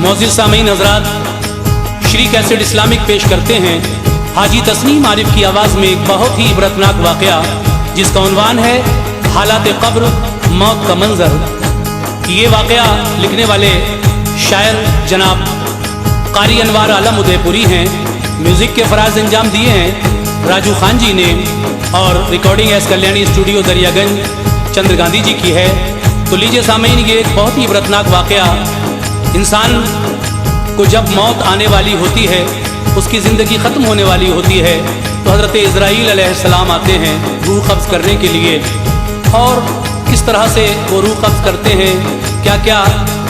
मोअज़्ज़िज़ सामीन हज़रात, Shri cassette Islamic पेश करते हैं हाजी तस्नीम आरिफ की आवाज़ में एक बहुत ही इबरतनाक वाक़या जिसका उन्वान है हालात क़ब्र, मौत का मंज़र। ये वाक़या लिखने वाले शायर जनाब क़ारी अनवार आलम उदयपुरी हैं। म्यूज़िक के फ़राज़ अंजाम दिए हैं राजू खान जी ने और recording S Kalyani studio Daryaganj Chandra Gandhi ji की है। तो लीजिए सामीन, ये एक बहुत ही इबरतनाक वाक़या, इंसान को जब मौत आने वाली होती है, उसकी ज़िंदगी ख़त्म होने वाली होती है, तो हज़रत इज़राईल अलैहिस्सलाम आते हैं रूह कब्ज़ करने के लिए। और किस तरह से वो रूह कब्ज़ करते हैं, क्या क्या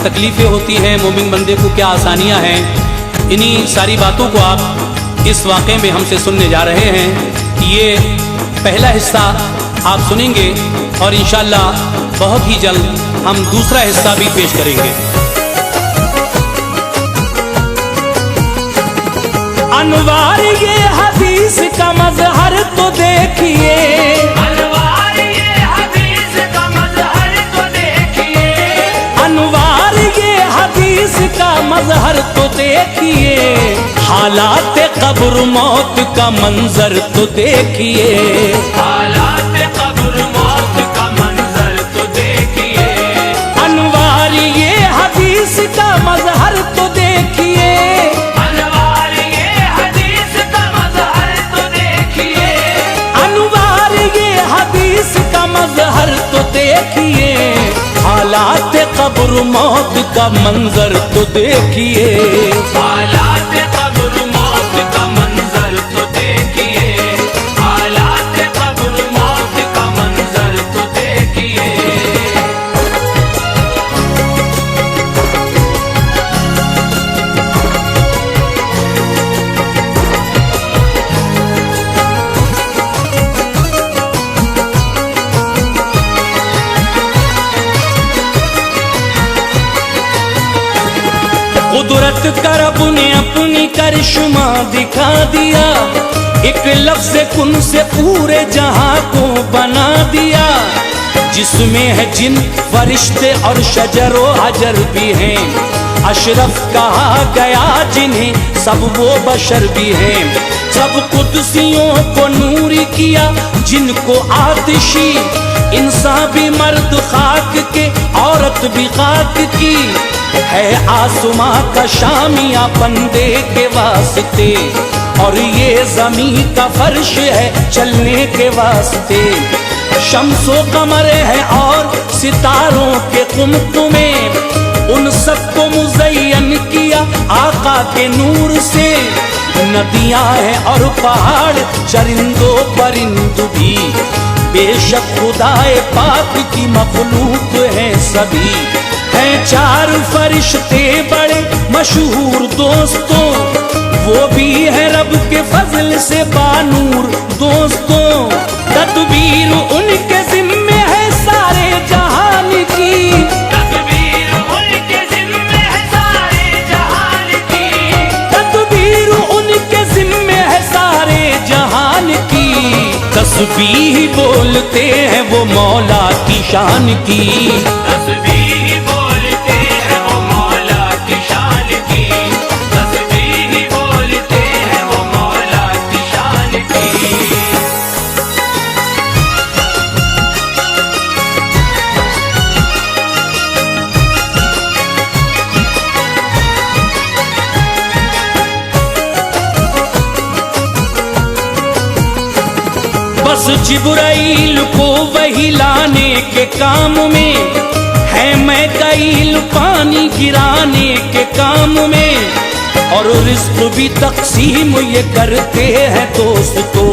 तकलीफ़ें होती हैं, मोमिन बंदे को क्या आसानियाँ हैं, इन्हीं सारी बातों को आप इस वाक़े में हमसे सुनने जा रहे हैं। ये पहला हिस्सा आप सुनेंगे और इंशाअल्लाह बहुत ही जल्द हम दूसरा हिस्सा भी पेश करेंगे। अनवार ये हदीस का मज़हर तो देखिए, अनवार ये हदीस का मज़हर तो देखिए, अनवार ये हदीस का मज़हर तो देखिए, हालात क़ब्र मौत का मंजर तो देखिए, हालात क़ब्र मौत का मंजर तो देखिए, अनवार ये हदीस का मज़हर तो देखिए, अनवार ये हदीस का मज़हर तो देखिए, अनवार ये हदीस का मज़हर तो देखिए, हालात क़ब्र मौत का मंजर तो देखिए, हालात क़ब्र मौत का मंजर तो देखिए, हालात क़ब्र मौत का मंजर तो देखिए। कुदरत का रब ने अपनी करिश्मा दिखा दिया, एक लफ्ज़ कुन से पूरे जहां को बना दिया, जिसमें है जिन फरिश्ते और शजरो हजर भी हैं, अशरफ कहा गया जिन्हें सब वो बशर भी हैं, सब कुदसियों को नूरी किया जिनको आतिशी, इंसान भी मर्द खाक के औरत भी खाक की, है आसमां का शामिया बंदे के वास्ते, और ये ज़मीन का फर्श है चलने के वास्ते, शम्सो कमर है और सितारों के कुमकुमे, उन सबको मुज़य्यन किया आका के नूर से, नदियां हैं और पहाड़ चरिंदो परिंद भी, बेशक खुदाए पाक की मखलूक है सभी, हैं चार फरिश्ते बड़े मशहूर दोस्तों, वो भी है रब के फजल से बानूर दोस्तों, तदबीर उनके जिम्मे है सारे जहान की, तदबीर उनके जिम्मे है सारे जहान की, तदबीर उनके जिम्मे है सारे जहान की, तस्बीह बोलते हैं वो मौला की शान की, तस्बीह बोलते हैं वो मौला की शान की, तस्बीह बोलते हैं वो मौला की शान की। बस जिब्राइल को वही लाने के काम में है, मैकाईल पानी गिराने के काम में, और रिज़्क़ भी तक़सीम ये करते हैं दोस्तों,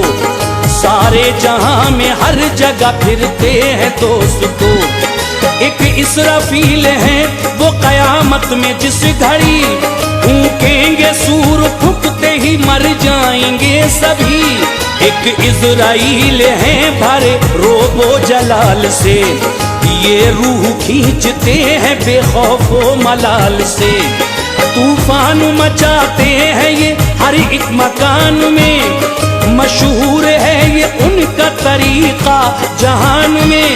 सारे जहां में हर जगह फिरते हैं दोस्तों, एक इसराफील है वो क़यामत में जिस घड़ी फूकेंगे सूर, फूकते ही मर जाएंगे सभी, एक इज़राइल है भरे रोबो जलाल से, ये रूह खींचते हैं बेखौफो मलाल से, तूफान मचाते हैं ये हर एक मकान में, मशहूर है ये उनका तरीका जहान में,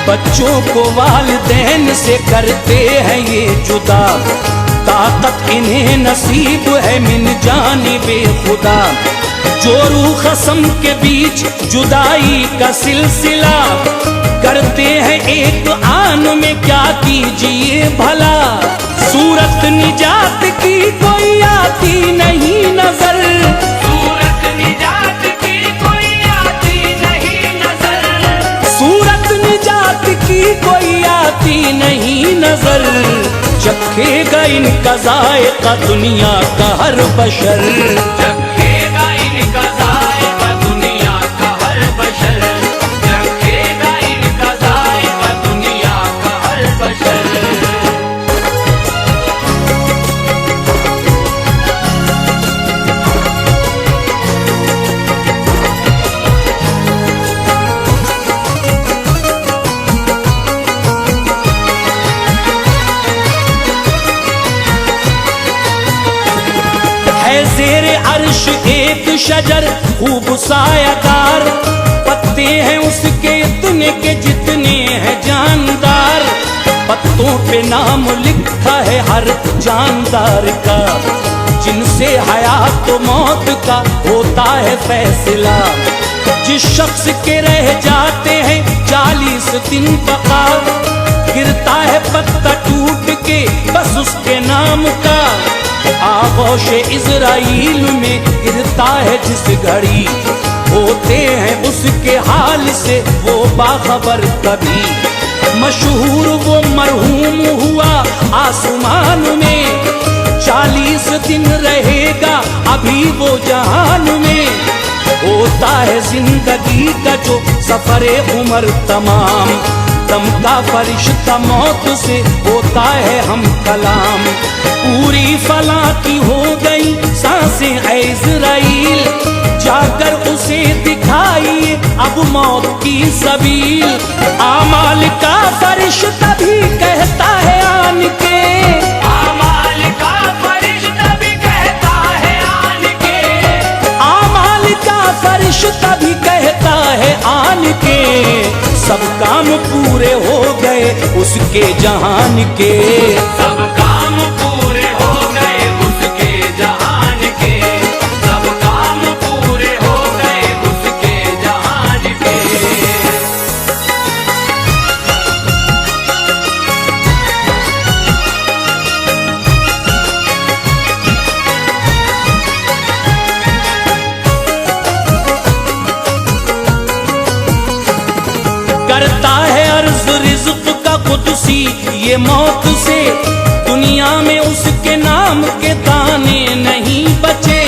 बच्चों को वालिदैन से करते हैं ये जुदा, ताकत इन्हें नसीब है मिन जानिबे खुदा। जो रूह खसम के बीच जुदाई का सिलसिला, करते हैं एक आन में क्या कीजिए भला। सूरत निजात की कोई आती नहीं नजर, सूरत निजात की कोई आती नहीं नजर, सूरत निजात की कोई आती नहीं नजर। चखेगा इनका जायका दुनिया का हर बशर, चखेगा इनका जायका दुनिया का हर बशर, चखेगा इनका जायका दुनिया का हर बशर। है ज़ेरे अर्श एक शजर खूब सायादार, पत्ते हैं उसके इतने के जितने हैं जानदार। पत्तों पे नाम लिखा है हर जानदार का, जिनसे हयात तो मौत का होता है फैसला। जिस शख्स के रह जाते हैं 40 दिन बका, गिरता है पत्ता टूट के बस उसके नाम का। आगोश इज़राइल में गिरता है जिस घड़ी, होते हैं उसके हाल से वो बाखबर कभी। मशहूर वो मरहूम हुआ आसमान में, 40 दिन रहेगा अभी वो जहान में। होता है जिंदगी का जो सफरे उम्र तमाम, दम का फरिश्ता मौत से होता है हम कलाम। पूरी फला की हो गई सांसें ऐ इज़राइल, जाकर उसे दिखाइए अब मौत की सबील। आमाल का फरिश्ता भी कहता है आन के, आमाल का फरिश्ता भी कहता है आन के, आमाल का फरिश्ता भी कहता है आन के। सब काम पूरे हो गए उसके जहान के, सब काम पूरे हो गए उसके जहान के, सब काम पूरे हो गए उसके जहान के। करता है अर्ज रिज़्क़ का कुदसी ये मौत से, दुनिया में उसके नाम के दाने नहीं बचे।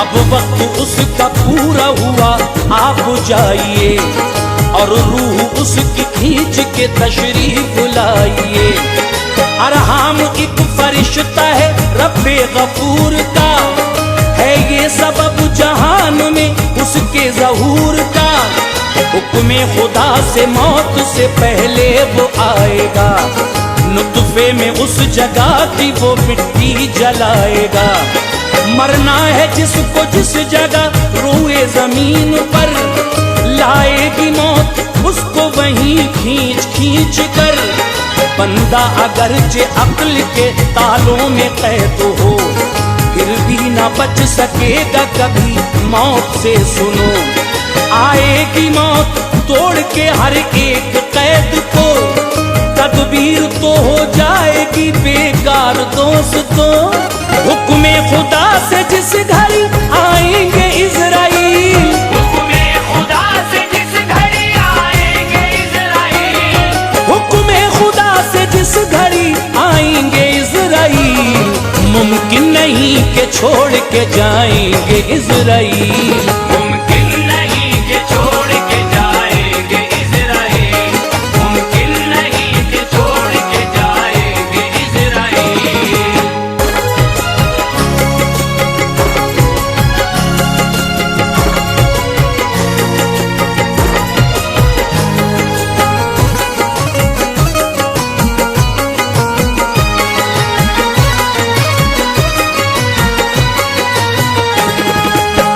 अब वक्त उसका पूरा हुआ आप जाइए, और रूह उसकी खींच के तशरीफ लाइए। अरहाम एक फरिश्ता है रब्बे गफूर का, है ये सबब जहान में उसके ज़हूर का। हुक्म खुदा से मौत से पहले वो आएगा, नुत्फे में उस जगह की वो मिट्टी जलाएगा। मरना है जिसको जिस जगह रूए जमीन पर, लाएगी मौत उसको वहीं खींच खींच कर। बंदा अगरचे अक्ल के तालों में कैद हो, फिर भी ना बच सकेगा कभी मौत से। सुनो आएगी मौत तोड़ के हर एक कैद को, तदबीर तो हो जाएगी बेकार दोस्तों। हुक्म खुदा से जिस घड़ी आएंगे इज़राइल, हुक्म खुदा से जिस घड़ी आएंगे इज़राइल, हुक्म खुदा से जिस घड़ी आएंगे इज़राइल। मुमकिन नहीं कि छोड़ के जाएंगे इज़राइल, मुमकिन नहीं कि छोड़ के जाएंगे इज़राइल, मुमकिन नहीं कि छोड़ के जाएंगे इज़राइल।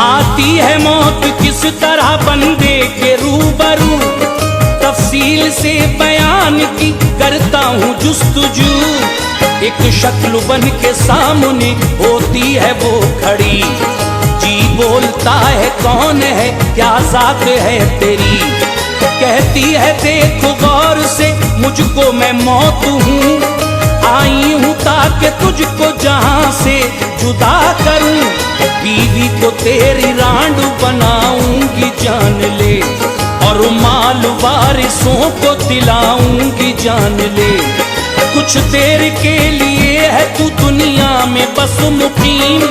आती है मौत किस तरह बंदे के रूबरू, तफसील से बयान की करता हूँ जुस्तजू। एक शक्ल बन के सामने होती है वो खड़ी। जी बोलता है कौन है क्या जात है तेरी, कहती है देखो गौर से मुझको मैं मौत हूँ, आई हूँ ताकि तुझको जहां से जुदा करूं, बीवी को तेरी रांड बनाऊंगी जान ले, और माल वारिसों को दिलाऊंगी जान ले। कुछ देर के लिए है तू दुनिया में बस मुकीम,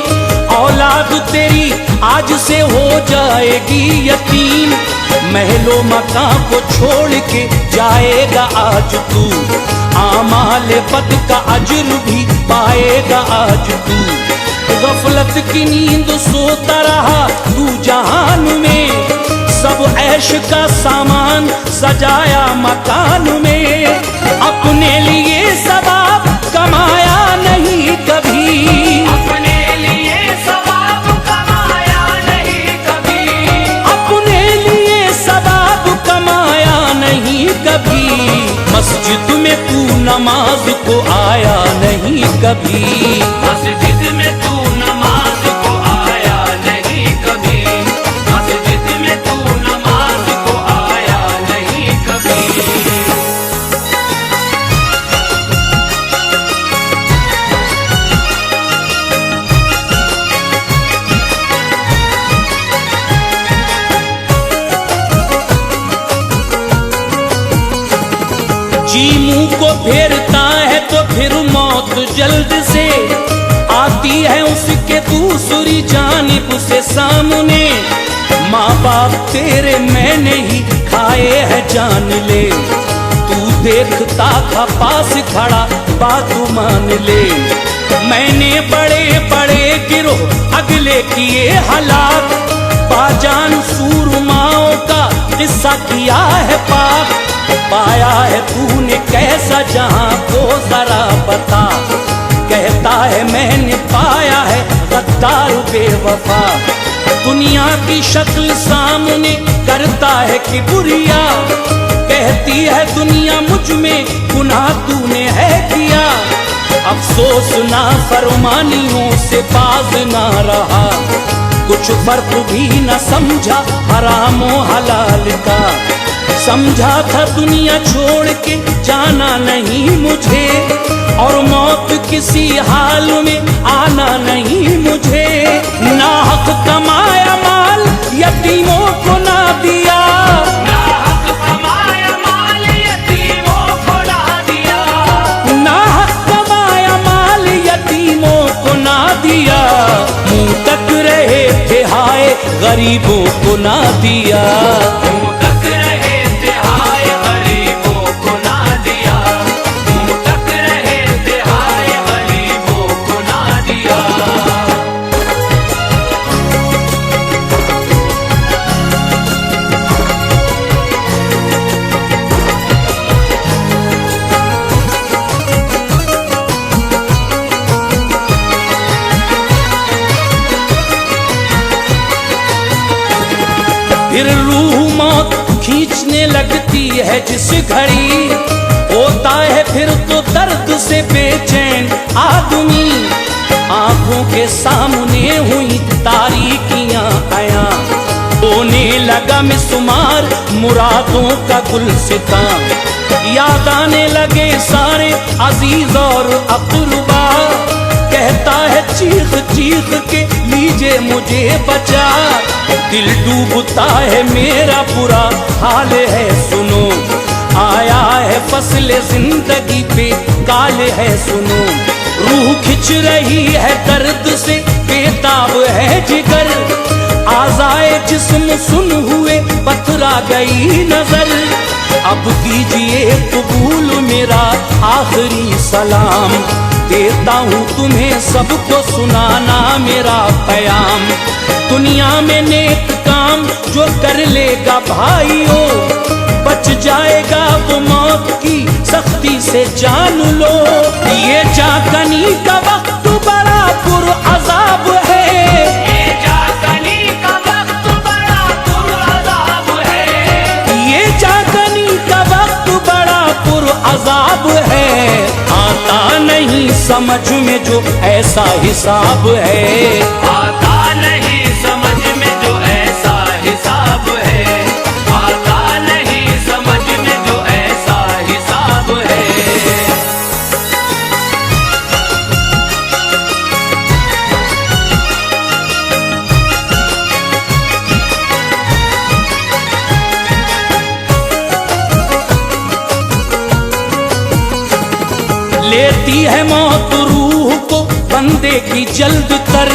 औलाद तेरी आज से हो जाएगी यतीम, महलो मकान को छोड़ के जाएगा आज तू, आमाल बद का अजर भी पाएगा आज तू। गफलत की नींद सोता रहा तू जहान में, सब ऐश का सामान सजाया मकान में, अपने लिए सवाब कमाया नहीं कभी, अपने लिए सवाब कमाया नहीं कभी, अपने लिए सवाब कमाया नहीं कभी, मस्जिद में तू नमाज को आया नहीं कभी, मस्जिद में तू नमाज को आया नहीं कभी, मस्जिद में तू नमाज को आया नहीं कभी। जी मुंह को फेरता है तो फिर मौत जल्द से आती है उसके दूसरी जानिब से सामने, माँ बाप तेरे मैंने ही खाए हैं जान ले, तू देखता था पास खड़ा बात मान ले, मैंने बड़े बड़े गिरोह अगले किए हलाक, बाजान सूरमाओं का किस्सा किया है पाक, पाया है तूने कैसा जहां को जरा बता, कहता है मैंने पाया है गद्दार बेवफा, दुनिया की शक्ल सामने करता है कि बुरिया, कहती है दुनिया मुझ में गुनाह तूने है किया, अफसोस ना फरमानियों से बाज ना रहा, कुछ फर्क भी न समझा हराम और हलाल का, समझा था दुनिया छोड़ के जाना नहीं मुझे, और मौत किसी हाल में आना नहीं मुझे, ना हक कमाया माल यतीमों को ना दिया, ना हक कमाया माल यतीमों को ना दिया, ना हक कमाया माल यतीमों को ना दिया, मुंह तक रहे थे हाय गरीबों को ना दिया, मुंह तक रहे थे हाय गरीबों को ना दिया, मुंह तक रहे थे हाय गरीबों को ना दिया। फिर रूह मौत खींचने लगती है जिस घड़ी, होता है फिर तो दर्द से बेचैन आदमी, आंखों के सामने हुई तारीकियां आया, होने लगा मिसमार मुरादों का गुलसिता, याद आने लगे सारे अजीज और अक़रबा, कहता है चीख चीख के लीजिए मुझे बचा, दिल डूबता है मेरा बुरा हाल है सुनो, आया है फसले जिंदगी पे काल है सुनो, रूह खिंच रही है दर्द से बेताब है जिगर, आज़ाए जिस्म सुन हुए पथरा गई नजर, अब कीजिए कबूल मेरा आखिरी सलाम, देता हूँ तुम्हें सबको सुनाना मेरा पैगाम, दुनिया में नेक काम जो कर लेगा भाइयों, बच जाएगा वो मौत की सख्ती से जान लो, ये जागनी का वक्त बड़ा पुरअज़ाब है, ये जागनी का वक्त बड़ा पुरअज़ाब है, ये जागनी का वक्त बड़ा पुरअज़ाब अजाब है, आता नहीं समझ में जो ऐसा हिसाब है। आता नहीं समझ में जो ऐसा हिसाब है, आता नहीं समझ में जो ऐसा हिसाब है। लेती है मौत रूह को बंदे की जल्द कर,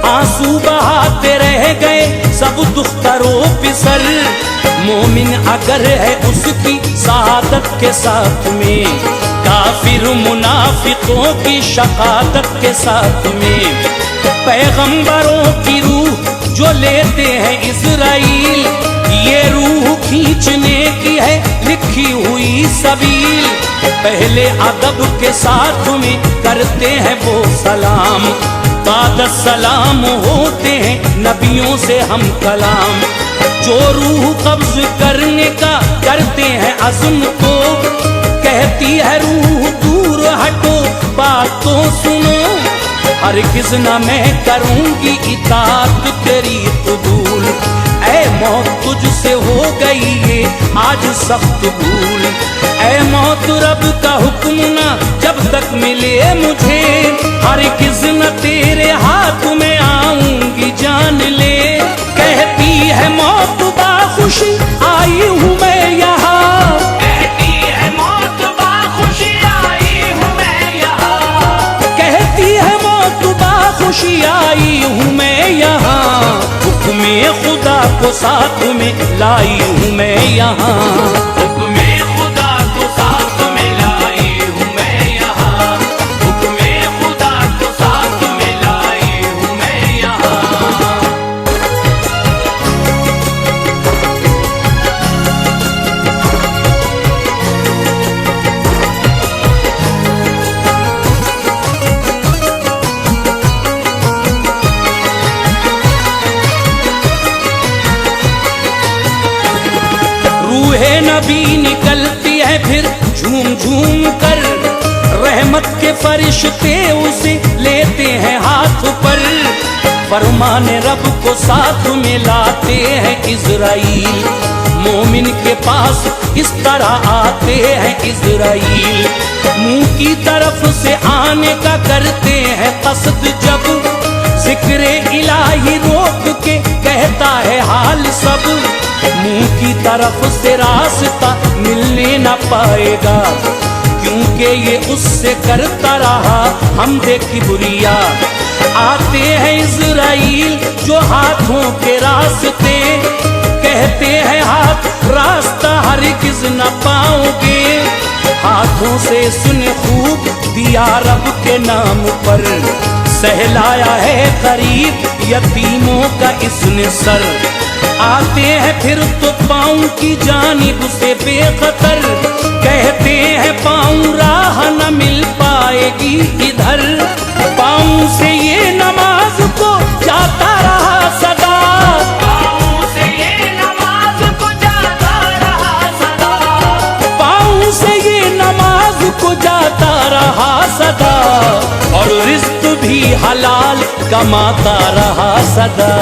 आंसू बहाते रह गए सब दुख्तरो पिसर। मोमिन अगर है उसकी शहादत के साथ में, काफिर मुनाफिकों की शहादत के साथ में। पैगंबरों की रूह जो लेते हैं इज़राइल, ये रूह खींचने की है लिखी हुई सबील। पहले अदब के साथ में करते हैं वो सलाम, बाद सलाम होते हैं नबियों से हम कलाम। जो रूह कब्ज करने का करते हैं अज़्म तो, कहती है रूह दूर हटो बात तो सुनो। हरगिज़ न मैं करूंगी इताअत तेरी कबूल, ऐ मौत तुझसे हो गई ये आज सख्त भूल। ऐ मौत रब का हुक्म ना जब तक मिले मुझे, हरगिज़ न तेरे हाथ में आऊंगी जान ले। कहती है मौत बाखुशी आई हूँ मैं यहाँ, कहती है मौत बाखुशी आई हूँ मैं यहाँ, कहती है मौत बाखुशी आई हूँ मैं यहाँ। हुक्मे खुदा को साथ में लाई हूँ मैं यहाँ, हुक्मे खुदा को साथ में लाई हूँ मैं यहाँ, हुक्मे खुदा को साथ में लाई हूँ मैं यहाँ। रूहे नबी निकलती है फिर झूम झूम कर, रहमत के फरिश्ते उसे लेते हैं हाथ पर। फरमाने रब को साथ में लाते हैं इज़राइल, मोमिन के पास इस तरह आते हैं इज़राइल। मुंह की तरफ से आने का करते हैं कसद जब, जिक्र इलाही रोक के कहता है हाल सब। मुंह की तरफ से रास्ता मिलने न पाएगा, क्योंकि ये उससे करता रहा हमदे किबरिया। आते हैं इज़राइल जो हाथों के रास्ते, कहते हैं हाथ रास्ता हरगिज़ न पाओगे। हाथों से सुने खूब दिया रब के नाम पर, सहलाया है गरीब यतीमों का इसने सर। आते हैं फिर तो पाँव की जानिब से बेखतर, कहते हैं पाँव राह न मिल पाएगी इधर। पाँव से ये नमाज को जाता रहा सदा, पाँव से ये नमाज को जाता रहा सदा, पाँव से ये नमाज को जाता रहा सदा। और रिज़्क़ भी हलाल कमाता रहा सदा।